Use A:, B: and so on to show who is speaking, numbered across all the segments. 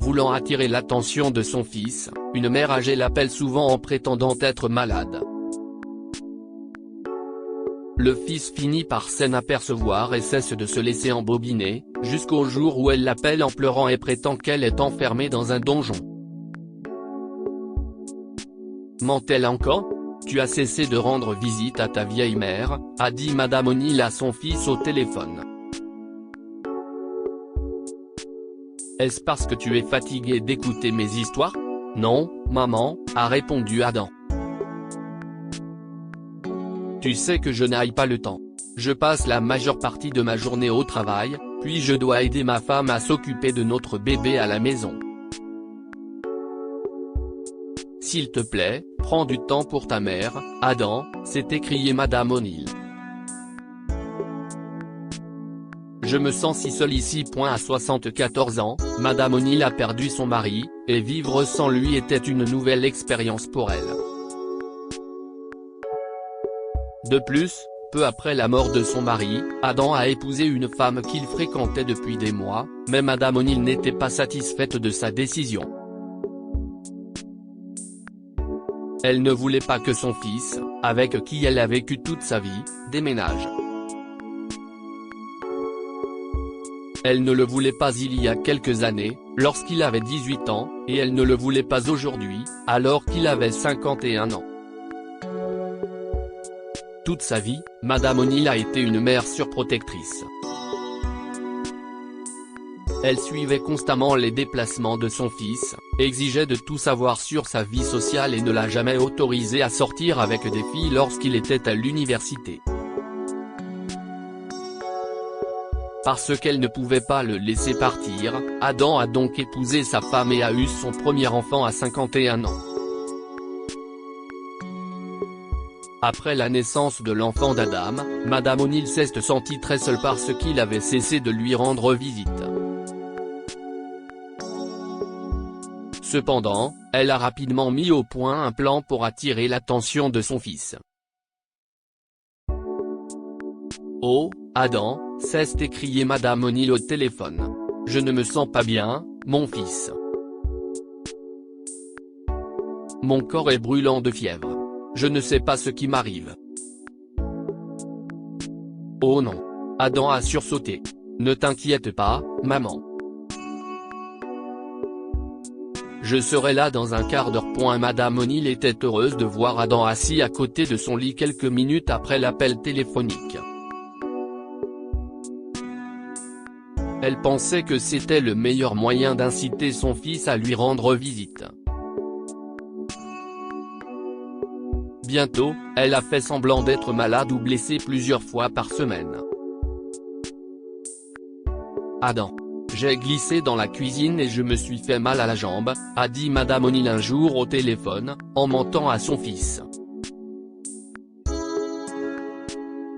A: Voulant attirer l'attention de son fils, une mère âgée l'appelle souvent en prétendant être malade. Le fils finit par s'en apercevoir et cesse de se laisser embobiner, jusqu'au jour où elle l'appelle en pleurant et prétend qu'elle est enfermée dans un donjon. Ment-elle encore ? Tu as cessé de rendre visite à ta vieille mère, a dit Madame O'Neill à son fils au téléphone. Est-ce parce que tu es fatigué d'écouter mes histoires ? Non, maman, a répondu Adam. Tu sais que je n'aille pas le temps. Je passe la majeure partie de ma journée au travail, puis je dois aider ma femme à s'occuper de notre bébé à la maison. S'il te plaît, prends du temps pour ta mère, Adam, s'est écriée Madame O'Neill. Je me sens si seule ici. À 74 ans, Madame O'Neill a perdu son mari, et vivre sans lui était une nouvelle expérience pour elle. De plus, peu après la mort de son mari, Adam a épousé une femme qu'il fréquentait depuis des mois, mais Madame O'Neill n'était pas satisfaite de sa décision. Elle ne voulait pas que son fils, avec qui elle a vécu toute sa vie, déménage. Elle ne le voulait pas il y a quelques années, lorsqu'il avait 18 ans, et elle ne le voulait pas aujourd'hui, alors qu'il avait 51 ans. Toute sa vie, Madame O'Neill a été une mère surprotectrice. Elle suivait constamment les déplacements de son fils, exigeait de tout savoir sur sa vie sociale et ne l'a jamais autorisé à sortir avec des filles lorsqu'il était à l'université. Parce qu'elle ne pouvait pas le laisser partir, Adam a donc épousé sa femme et a eu son premier enfant à 51 ans. Après la naissance de l'enfant d'Adam, Madame O'Neill s'est sentie très seule parce qu'il avait cessé de lui rendre visite. Cependant, elle a rapidement mis au point un plan pour attirer l'attention de son fils. Oh, Adam, s'est écriée Madame O'Neill au téléphone. Je ne me sens pas bien, mon fils. Mon corps est brûlant de fièvre. Je ne sais pas ce qui m'arrive. Oh non. Adam a sursauté. Ne t'inquiète pas, maman. Je serai là dans un quart d'heure. Madame O'Neill était heureuse de voir Adam assis à côté de son lit quelques minutes après l'appel téléphonique. Elle pensait que c'était le meilleur moyen d'inciter son fils à lui rendre visite. Bientôt, elle a fait semblant d'être malade ou blessée plusieurs fois par semaine. Adam. J'ai glissé dans la cuisine et je me suis fait mal à la jambe, a dit Madame O'Neill un jour au téléphone, en mentant à son fils.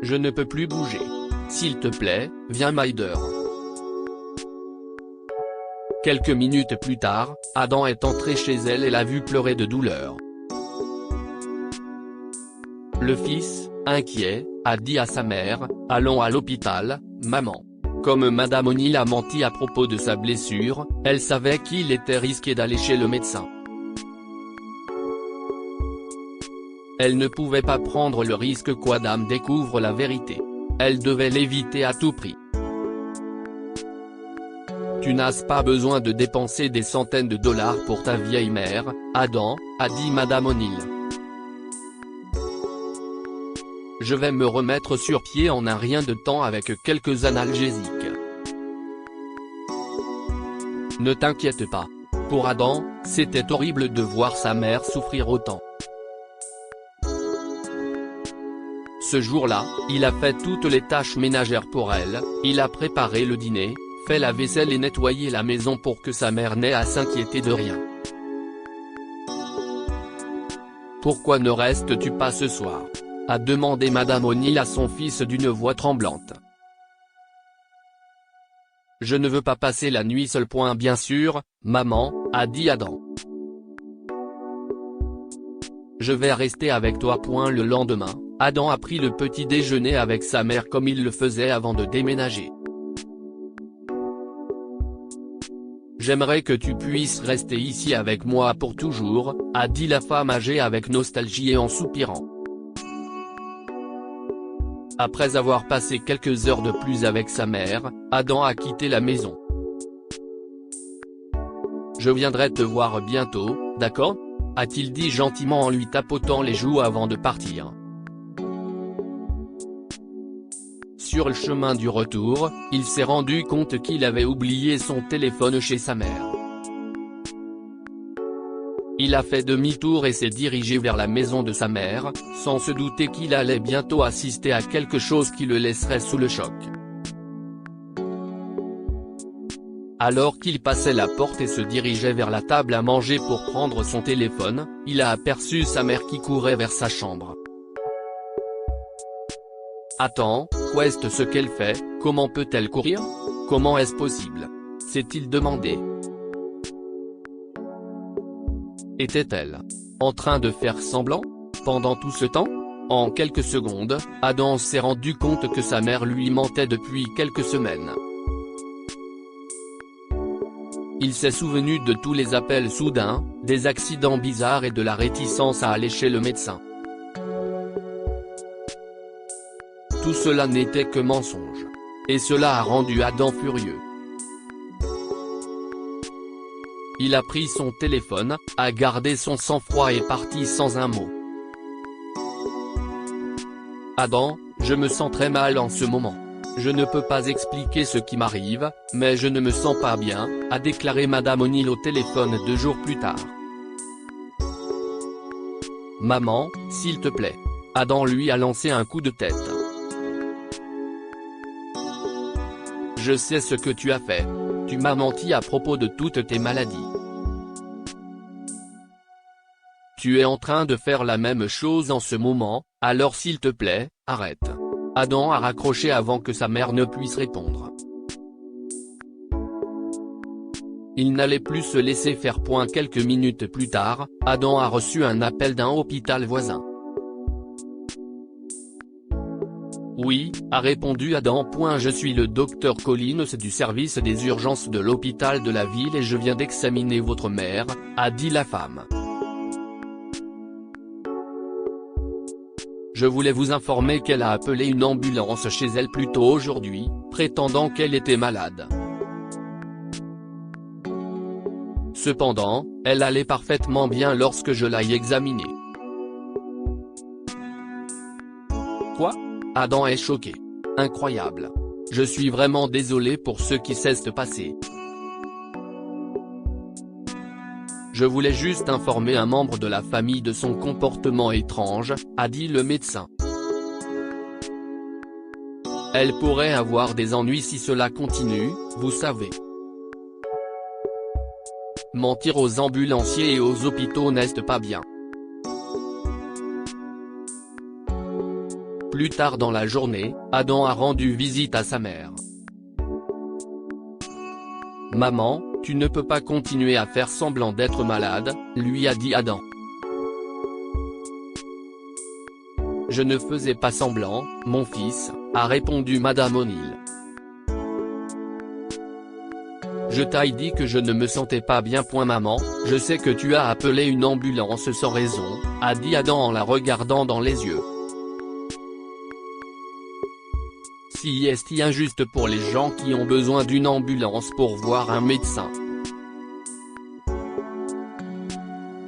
A: Je ne peux plus bouger. S'il te plaît, viens m'aider. Quelques minutes plus tard, Adam est entré chez elle et l'a vu pleurer de douleur. Le fils, inquiet, a dit à sa mère, « Allons à l'hôpital, maman. » Comme Madame O'Neill a menti à propos de sa blessure, elle savait qu'il était risqué d'aller chez le médecin. Elle ne pouvait pas prendre le risque qu'Adam découvre la vérité. Elle devait l'éviter à tout prix. Tu n'as pas besoin de dépenser des centaines de dollars pour ta vieille mère, Adam, a dit Madame O'Neill. Je vais me remettre sur pied en un rien de temps avec quelques analgésiques. Ne t'inquiète pas. Pour Adam, c'était horrible de voir sa mère souffrir autant. Ce jour-là, il a fait toutes les tâches ménagères pour elle, il a préparé le dîner, fait la vaisselle et nettoyé la maison pour que sa mère n'ait à s'inquiéter de rien. Pourquoi ne restes-tu pas ce soir ? A demandé Madame O'Neill à son fils d'une voix tremblante. Je ne veux pas passer la nuit seul. Bien sûr, maman, a dit Adam. Je vais rester avec toi. Le lendemain, Adam a pris le petit déjeuner avec sa mère comme il le faisait avant de déménager. J'aimerais que tu puisses rester ici avec moi pour toujours, a dit la femme âgée avec nostalgie et en soupirant. Après avoir passé quelques heures de plus avec sa mère, Adam a quitté la maison. Je viendrai te voir bientôt, d'accord ? A-t-il dit gentiment en lui tapotant les joues avant de partir. Sur le chemin du retour, il s'est rendu compte qu'il avait oublié son téléphone chez sa mère. Il a fait demi-tour et s'est dirigé vers la maison de sa mère, sans se douter qu'il allait bientôt assister à quelque chose qui le laisserait sous le choc. Alors qu'il passait la porte et se dirigeait vers la table à manger pour prendre son téléphone, il a aperçu sa mère qui courait vers sa chambre. « Attends, qu'est-ce ce qu'elle fait, comment peut-elle courir ? Comment est-ce possible ?» s'est-il demandé. Était-elle en train de faire semblant ? Pendant tout ce temps ? En quelques secondes, Adam s'est rendu compte que sa mère lui mentait depuis quelques semaines. Il s'est souvenu de tous les appels soudains, des accidents bizarres et de la réticence à aller chez le médecin. Tout cela n'était que mensonge. Et cela a rendu Adam furieux. Il a pris son téléphone, a gardé son sang-froid et est parti sans un mot. « Adam, je me sens très mal en ce moment. Je ne peux pas expliquer ce qui m'arrive, mais je ne me sens pas bien », a déclaré Madame O'Neill au téléphone 2 jours plus tard. « Maman, s'il te plaît. » Adam lui a lancé un coup de tête. « Je sais ce que tu as fait. Tu m'as menti à propos de toutes tes maladies. Tu es en train de faire la même chose en ce moment, alors s'il te plaît, arrête. » Adam a raccroché avant que sa mère ne puisse répondre. Il n'allait plus se laisser faire. Quelques minutes plus tard, Adam a reçu un appel d'un hôpital voisin. « Oui, » a répondu Adam. « Je suis le docteur Collins du service des urgences de l'hôpital de la ville et je viens d'examiner votre mère », a dit la femme. Je voulais vous informer qu'elle a appelé une ambulance chez elle plus tôt aujourd'hui, prétendant qu'elle était malade. Cependant, elle allait parfaitement bien lorsque je l'ai examinée. Quoi ? Adam est choqué. Incroyable. Je suis vraiment désolé pour ce qui s'est passé. Je voulais juste informer un membre de la famille de son comportement étrange, a dit le médecin. Elle pourrait avoir des ennuis si cela continue, vous savez. Mentir aux ambulanciers et aux hôpitaux n'est pas bien. Plus tard dans la journée, Adam a rendu visite à sa mère. « Maman, tu ne peux pas continuer à faire semblant d'être malade, » lui a dit Adam. « Je ne faisais pas semblant, mon fils, » a répondu Madame O'Neill. « Je t'ai dit que je ne me sentais pas bien. Maman, je sais que tu as appelé une ambulance sans raison, » a dit Adam en la regardant dans les yeux. Si est injuste pour les gens qui ont besoin d'une ambulance pour voir un médecin.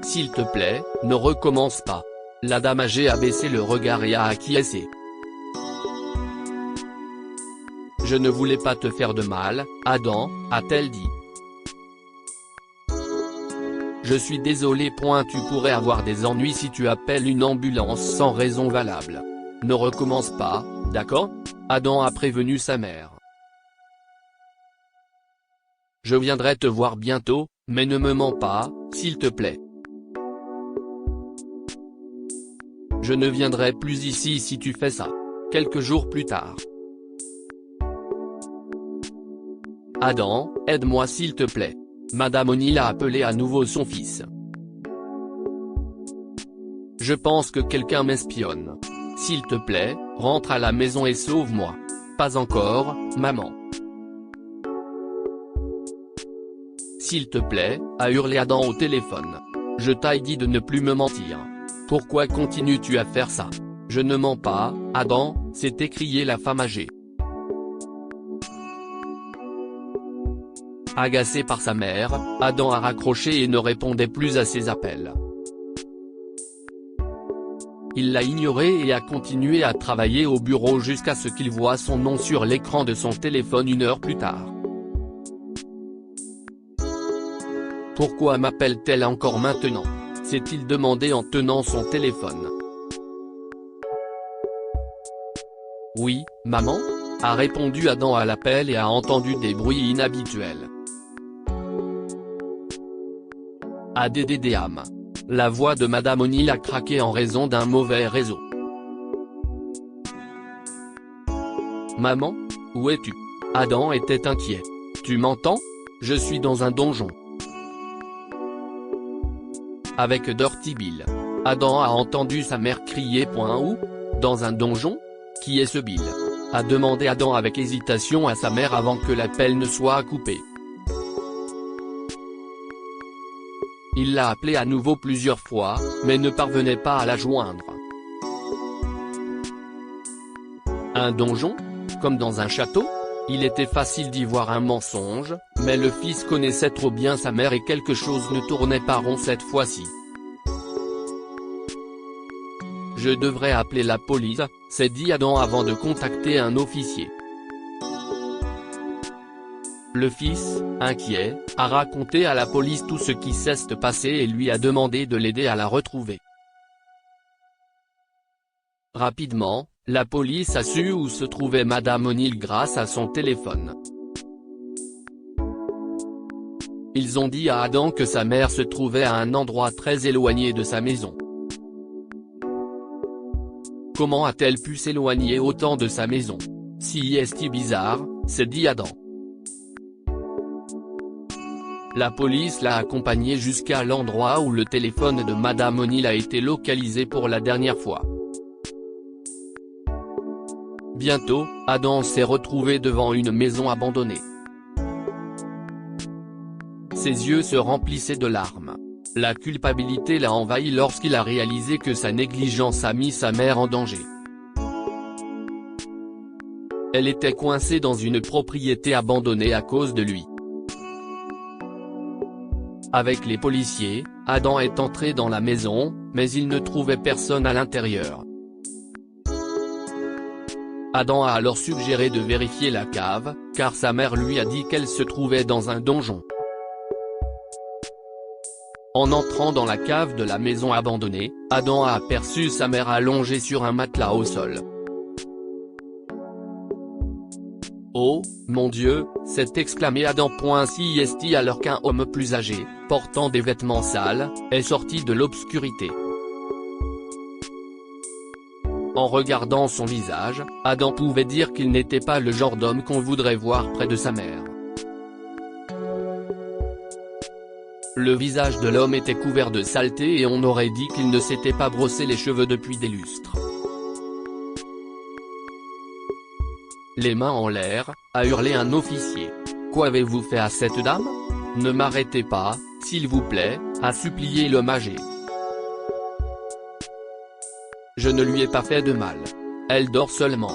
A: S'il te plaît, ne recommence pas. La dame âgée a baissé le regard et a acquiescé. Je ne voulais pas te faire de mal, Adam, a-t-elle dit. Je suis désolé. Tu pourrais avoir des ennuis si tu appelles une ambulance sans raison valable. Ne recommence pas, d'accord ? Adam a prévenu sa mère. Je viendrai te voir bientôt, mais ne me mens pas, s'il te plaît. Je ne viendrai plus ici si tu fais ça. Quelques jours plus tard. Adam, aide-moi s'il te plaît. Madame O'Neill a appelé à nouveau son fils. Je pense que quelqu'un m'espionne. S'il te plaît, rentre à la maison et sauve-moi. Pas encore, maman. S'il te plaît, a hurlé Adam au téléphone. Je t'ai dit de ne plus me mentir. Pourquoi continues-tu à faire ça? Je ne mens pas, Adam, s'est écriée la femme âgée. Agacé par sa mère, Adam a raccroché et ne répondait plus à ses appels. Il l'a ignoré et a continué à travailler au bureau jusqu'à ce qu'il voie son nom sur l'écran de son téléphone 1 heure plus tard. Pourquoi m'appelle-t-elle encore maintenant? S'est-il demandé en tenant son téléphone. Oui, maman, a répondu Adam à l'appel et a entendu des bruits inhabituels. Addedam. La voix de Madame O'Neill a craqué en raison d'un mauvais réseau. Maman, où es-tu? Adam était inquiet. Tu m'entends? Je suis dans un donjon. Avec Dirty Bill. Adam a entendu sa mère crier. Où? Dans un donjon? Qui est ce Bill? A demandé Adam avec hésitation à sa mère avant que l'appel ne soit coupé. Il l'a appelé à nouveau plusieurs fois, mais ne parvenait pas à la joindre. Un donjon? Comme dans un château? Il était facile d'y voir un mensonge, mais le fils connaissait trop bien sa mère et quelque chose ne tournait pas rond cette fois-ci. Je devrais appeler la police, s'est dit Adam avant de contacter un officier. Le fils, inquiet, a raconté à la police tout ce qui s'est passé et lui a demandé de l'aider à la retrouver. Rapidement, la police a su où se trouvait Madame O'Neill grâce à son téléphone. Ils ont dit à Adam que sa mère se trouvait à un endroit très éloigné de sa maison. Comment a-t-elle pu s'éloigner autant de sa maison? Si est bizarre, s'est dit Adam. La police l'a accompagné jusqu'à l'endroit où le téléphone de Madame O'Neill a été localisé pour la dernière fois. Bientôt, Adam s'est retrouvé devant une maison abandonnée. Ses yeux se remplissaient de larmes. La culpabilité l'a envahi lorsqu'il a réalisé que sa négligence a mis sa mère en danger. Elle était coincée dans une propriété abandonnée à cause de lui. Avec les policiers, Adam est entré dans la maison, mais il ne trouvait personne à l'intérieur. Adam a alors suggéré de vérifier la cave, car sa mère lui a dit qu'elle se trouvait dans un donjon. En entrant dans la cave de la maison abandonnée, Adam a aperçu sa mère allongée sur un matelas au sol. Oh, mon Dieu, s'est exclamé Adam. Est alors qu'un homme plus âgé, portant des vêtements sales, est sorti de l'obscurité. En regardant son visage, Adam pouvait dire qu'il n'était pas le genre d'homme qu'on voudrait voir près de sa mère. Le visage de l'homme était couvert de saleté et on aurait dit qu'il ne s'était pas brossé les cheveux depuis des lustres. Les mains en l'air, a hurlé un officier. Qu'avez-vous fait à cette dame? Ne m'arrêtez pas, s'il vous plaît, a supplié l'homme âgé. Je ne lui ai pas fait de mal. Elle dort seulement.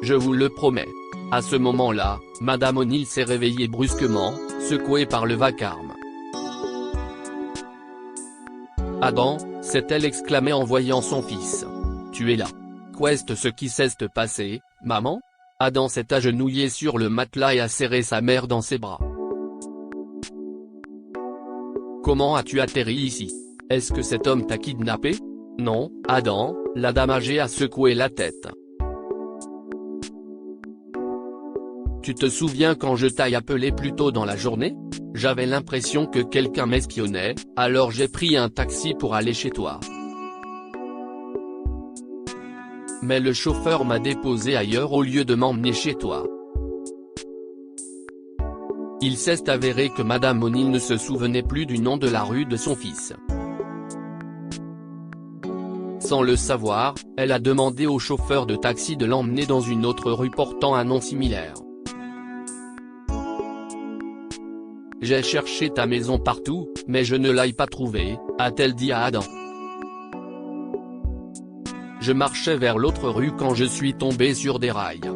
A: Je vous le promets. À ce moment-là, Madame O'Neill s'est réveillée brusquement, secouée par le vacarme. Adam, s'est-elle exclamé en voyant son fils. Tu es là. Qu'est-ce ce qui s'est passé, maman? Adam s'est agenouillé sur le matelas et a serré sa mère dans ses bras. Comment as-tu atterri ici? Est-ce que cet homme t'a kidnappé? Non, Adam, la dame âgée a secoué la tête. Tu te souviens quand je t'ai appelé plus tôt dans la journée? J'avais l'impression que quelqu'un m'espionnait, alors j'ai pris un taxi pour aller chez toi. Mais le chauffeur m'a déposé ailleurs au lieu de m'emmener chez toi. Il s'est avéré que Madame O'Neill ne se souvenait plus du nom de la rue de son fils. Sans le savoir, elle a demandé au chauffeur de taxi de l'emmener dans une autre rue portant un nom similaire. J'ai cherché ta maison partout, mais je ne l'ai pas trouvée, a-t-elle dit à Adam. Je marchais vers l'autre rue quand je suis tombé sur des rails.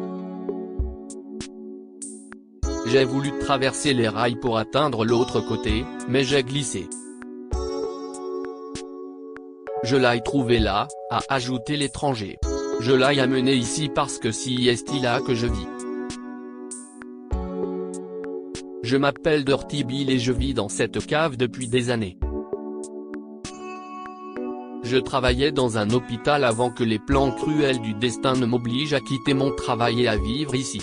A: J'ai voulu traverser les rails pour atteindre l'autre côté, mais j'ai glissé. Je l'ai trouvé là, a ajouté l'étranger. Je l'ai amené ici parce que c'est là que je vis. Je m'appelle Dirty Bill et je vis dans cette cave depuis des années. Je travaillais dans un hôpital avant que les plans cruels du destin ne m'obligent à quitter mon travail et à vivre ici.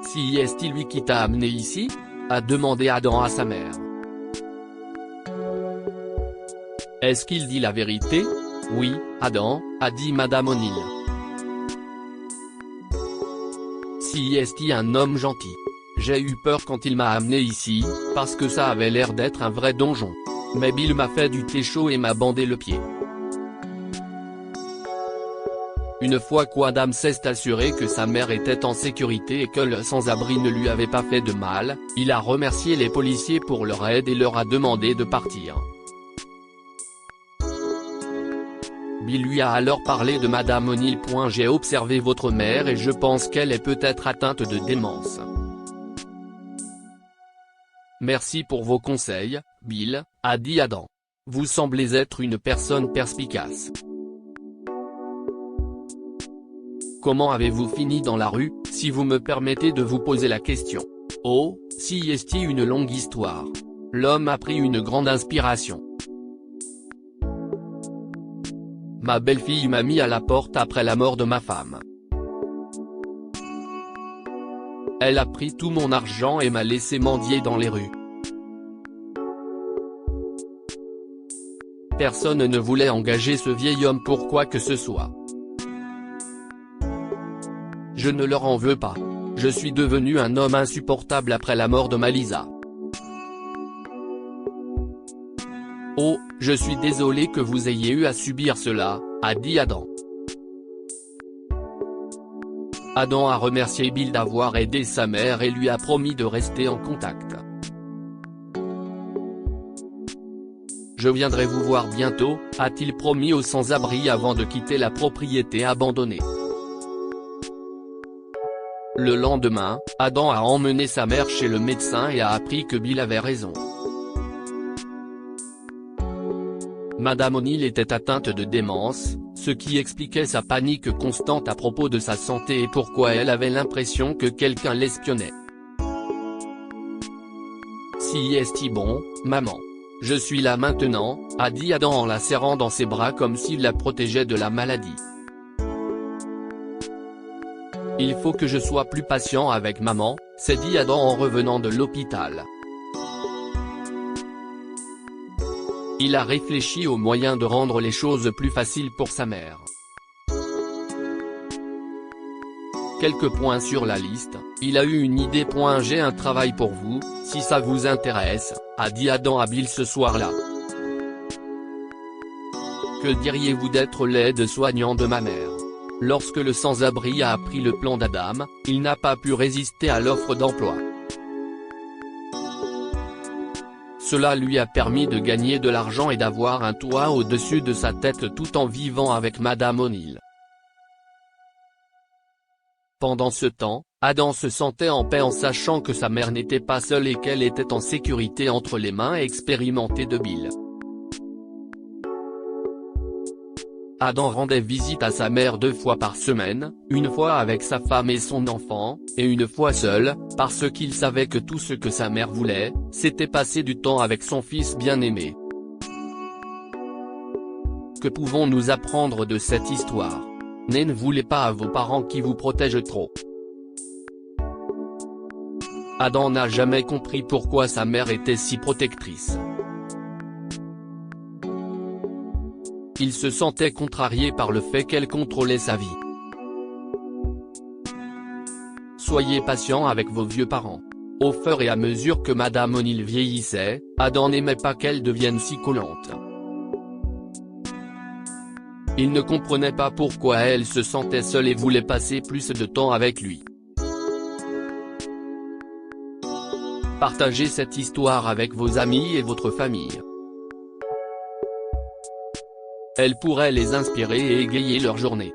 A: C'est lui qui t'a amené ici ? A demandé Adam à sa mère. Est-ce qu'il dit la vérité ? Oui, Adam, a dit Madame O'Neill. C'est un homme gentil. J'ai eu peur quand il m'a amené ici, parce que ça avait l'air d'être un vrai donjon. Mais Bill m'a fait du thé chaud et m'a bandé le pied. Une fois qu'Adam s'est assuré que sa mère était en sécurité et que le sans-abri ne lui avait pas fait de mal, il a remercié les policiers pour leur aide et leur a demandé de partir. Bill lui a alors parlé de Madame O'Neill. J'ai observé votre mère et je pense qu'elle est peut-être atteinte de démence. Merci pour vos conseils, Bill, a dit Adam. Vous semblez être une personne perspicace. Comment avez-vous fini dans la rue, si vous me permettez de vous poser la question? Oh, c'est une longue histoire. L'homme a pris une grande inspiration. Ma belle-fille m'a mis à la porte après la mort de ma femme. Elle a pris tout mon argent et m'a laissé mendier dans les rues. Personne ne voulait engager ce vieil homme pour quoi que ce soit. Je ne leur en veux pas. Je suis devenu un homme insupportable après la mort de Malisa. Oh, je suis désolé que vous ayez eu à subir cela, a dit Adam. Adam a remercié Bill d'avoir aidé sa mère et lui a promis de rester en contact. Je viendrai vous voir bientôt, a-t-il promis aux sans-abri avant de quitter la propriété abandonnée. Le lendemain, Adam a emmené sa mère chez le médecin et a appris que Bill avait raison. Madame O'Neill était atteinte de démence, ce qui expliquait sa panique constante à propos de sa santé et pourquoi elle avait l'impression que quelqu'un l'espionnait. C'est bon, maman. Je suis là maintenant, a dit Adam en la serrant dans ses bras comme s'il la protégeait de la maladie. Il faut que je sois plus patient avec maman, s'est dit Adam en revenant de l'hôpital. Il a réfléchi aux moyens de rendre les choses plus faciles pour sa mère. Quelques points sur la liste, il a eu une idée. J'ai un travail pour vous, si ça vous intéresse, a dit Adam à Bill ce soir-là. Que diriez-vous d'être l'aide-soignant de ma mère? Lorsque le sans-abri a appris le plan d'Adam, il n'a pas pu résister à l'offre d'emploi. Cela lui a permis de gagner de l'argent et d'avoir un toit au-dessus de sa tête tout en vivant avec Madame O'Neill. Pendant ce temps, Adam se sentait en paix en sachant que sa mère n'était pas seule et qu'elle était en sécurité entre les mains expérimentées de Bill. Adam rendait visite à sa mère 2 fois par semaine, une fois avec sa femme et son enfant, et une fois seul, parce qu'il savait que tout ce que sa mère voulait, c'était passer du temps avec son fils bien-aimé. Que pouvons-nous apprendre de cette histoire? Ne voulez pas à vos parents qui vous protègent trop. Adam n'a jamais compris pourquoi sa mère était si protectrice. Il se sentait contrarié par le fait qu'elle contrôlait sa vie. Soyez patient avec vos vieux parents. Au fur et à mesure que Madame O'Neill vieillissait, Adam n'aimait pas qu'elle devienne si collante. Il ne comprenait pas pourquoi elle se sentait seule et voulait passer plus de temps avec lui. Partagez cette histoire avec vos amis et votre famille. Elle pourrait les inspirer et égayer leur journée.